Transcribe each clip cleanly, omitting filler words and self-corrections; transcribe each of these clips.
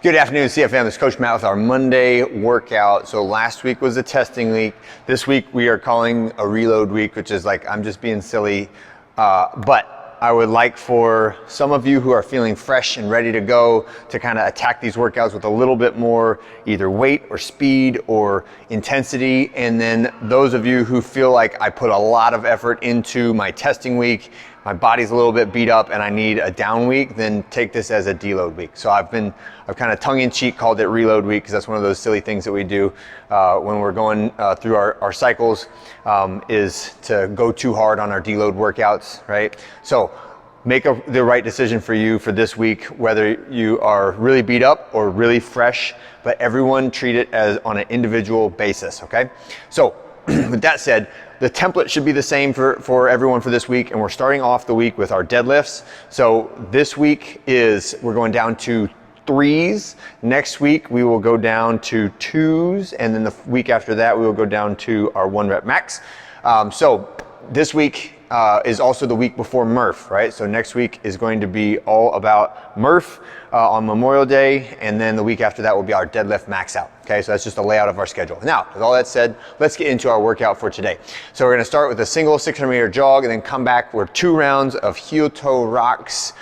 Good afternoon, CFM. This is Coach Matt with our Monday workout. So last week was a testing week. This week we are calling a reload week, which is like, I'm just being silly. But I would like for some of you who are feeling fresh and ready to go to kind of attack these workouts with a little bit more either weight or speed or intensity. And then those of you who feel like I put a lot of effort into my testing week, my body's a little bit beat up and I need a down week, then take this as a deload week. So I've kind of tongue-in-cheek called it reload week because that's one of those silly things that we do when we're going through our cycles, is to go too hard on our deload workouts, right? So make the right decision for you for this week, whether you are really beat up or really fresh, but everyone treat it as on an individual basis, okay? So with that said, the template should be the same for everyone for this week, and we're starting off the week with our deadlifts. So this week we're going down to 3s. Next week we will go down to 2s, and then the week after that we will go down to our 1 rep max. So this week is also the week before Murph, right? So next week is going to be all about Murph on Memorial Day, and then the week after that will be our deadlift max out. Okay, so that's just a layout of our schedule. Now, with all that said, let's get into our workout for today. So we're gonna start with a single 600-meter jog and then come back with 2 rounds of heel-toe rocks,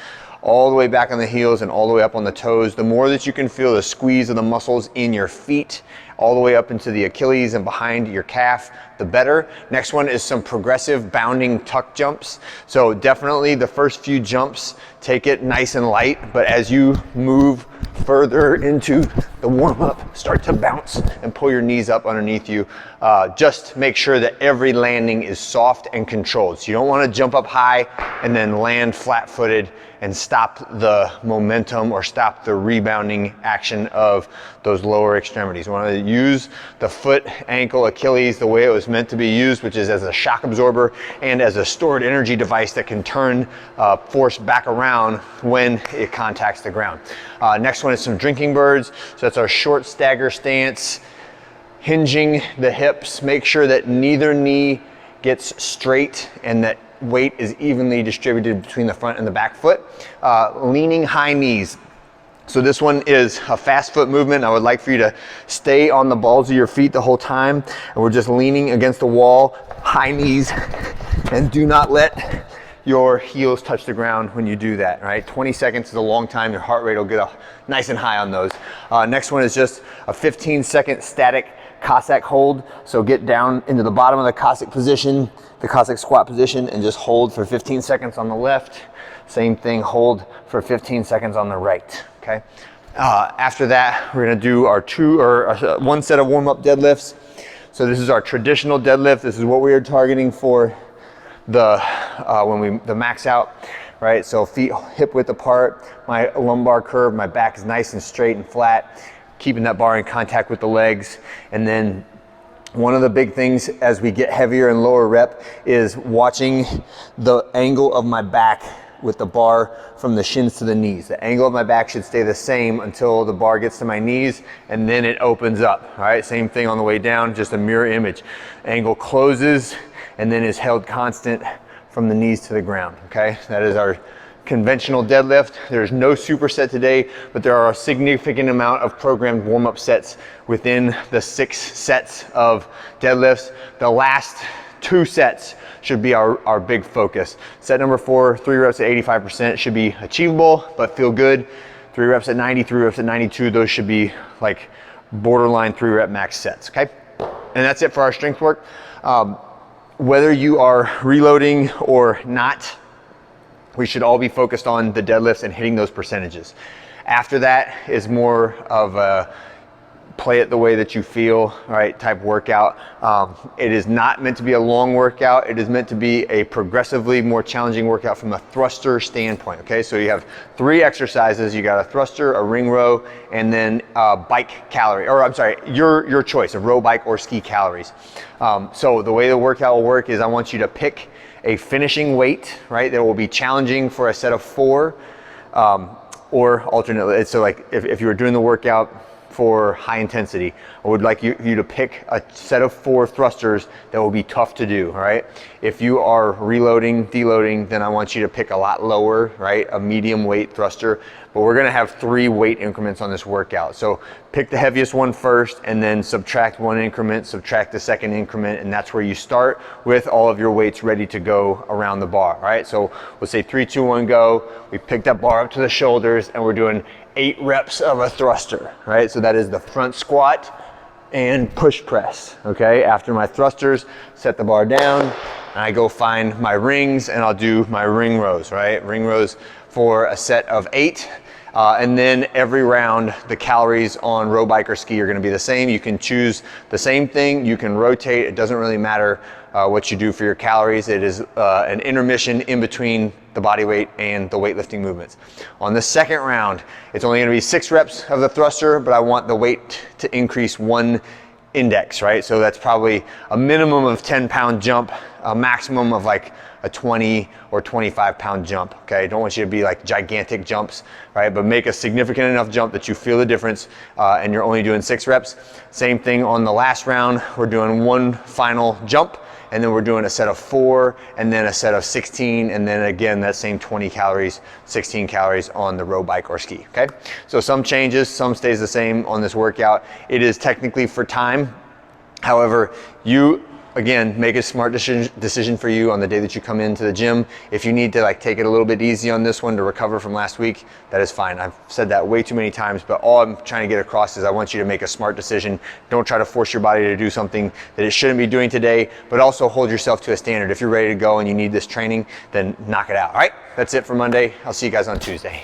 all the way back on the heels and all the way up on the toes. The more that you can feel the squeeze of the muscles in your feet, all the way up into the Achilles and behind your calf, the better. Next one is some progressive bounding tuck jumps. So definitely the first few jumps, take it nice and light, but as you move further into the warm-up, start to bounce and pull your knees up underneath you. Just make sure that every landing is soft and controlled. So you don't want to jump up high and then land flat-footed and stop the momentum or stop the rebounding action of those lower extremities. You want to use the foot, ankle, Achilles the way it was meant to be used, which is as a shock absorber and as a stored energy device that can turn force back around when it contacts the ground. Next one is some drinking birds. So that's our short stagger stance, hinging the hips. Make sure that neither knee gets straight and that weight is evenly distributed between the front and the back foot. Leaning high knees. So this one is a fast foot movement. I would like for you to stay on the balls of your feet the whole time. And we're just leaning against the wall, high knees, and do not let your heels touch the ground when you do that, right? 20 seconds is a long time. Your heart rate will get nice and high on those. Next one is just a 15-second static Cossack hold. So get down into the bottom of the Cossack position, the Cossack squat position, and just hold for 15 seconds on the left. Same thing, hold for 15 seconds on the right, okay? After that, we're gonna do our 1 set of warm-up deadlifts. So this is our traditional deadlift. This is what we are targeting for the max out, right? So feet hip width apart, my lumbar curve, my back is nice and straight and flat, keeping that bar in contact with the legs. And then one of the big things as we get heavier and lower rep is watching the angle of my back with the bar from the shins to the knees. The angle of my back should stay the same until the bar gets to my knees, and then it opens up, all right? Same thing on the way down, just a mirror image. Angle closes and then is held constant from the knees to the ground, okay? That is our conventional deadlift. There's no superset today, but there are a significant amount of programmed warm-up sets within the 6 sets of deadlifts. The last 2 sets should be our big focus. Set number 4, 3 reps at 85% should be achievable, but feel good. 3 reps at 90, 3 reps at 92, those should be like borderline 3 rep max sets, okay? And that's it for our strength work. Whether you are reloading or not, we should all be focused on the deadlifts and hitting those percentages. After that is more of a play it the way that you feel, right, type workout. It is not meant to be a long workout. It is meant to be a progressively more challenging workout from a thruster standpoint, okay? So you have 3 exercises. You got a thruster, a ring row, and then bike calorie, or I'm sorry, your choice of row, bike, or ski calories. So the way the workout will work is I want you to pick a finishing weight, right, that will be challenging for a set of 4, or alternately. So like if you were doing the workout for high intensity. I would like you to pick a set of 4 thrusters that will be tough to do, all right? If you are reloading, deloading, then I want you to pick a lot lower, right? A medium weight thruster, but we're gonna have 3 weight increments on this workout. So pick the heaviest one first and then subtract 1 increment, subtract the second increment, and that's where you start with all of your weights ready to go around the bar, all right? So we'll say 3, 2, 1, go. We pick that bar up to the shoulders and we're doing 8 reps of a thruster, right? So that is the front squat and push press, okay? After my thrusters, set the bar down, and I go find my rings and I'll do my ring rows, right? Ring rows for a set of 8. And then every round, the calories on road bike or ski are gonna be the same. You can choose the same thing, you can rotate, it doesn't really matter what you do for your calories. It is an intermission in between the body weight and the weightlifting movements. On the second round, it's only gonna be 6 reps of the thruster, but I want the weight to increase 1 index, right? So that's probably a minimum of 10-pound jump, a maximum of like a 20 or 25-pound jump, okay? I don't want you to be like gigantic jumps, right? But make a significant enough jump that you feel the difference, and you're only doing 6 reps. Same thing on the last round, we're doing 1 final jump, and then we're doing a set of 4, and then a set of 16, and then again, that same 20 calories, 16 calories on the road bike or ski, okay? So some changes, some stays the same on this workout. It is technically for time. However, you, again, make a smart decision for you on the day that you come into the gym. If you need to like take it a little bit easy on this one to recover from last week, that is fine. I've said that way too many times, but all I'm trying to get across is I want you to make a smart decision. Don't try to force your body to do something that it shouldn't be doing today, but also hold yourself to a standard. If you're ready to go and you need this training, then knock it out, all right? That's it for Monday. I'll see you guys on Tuesday.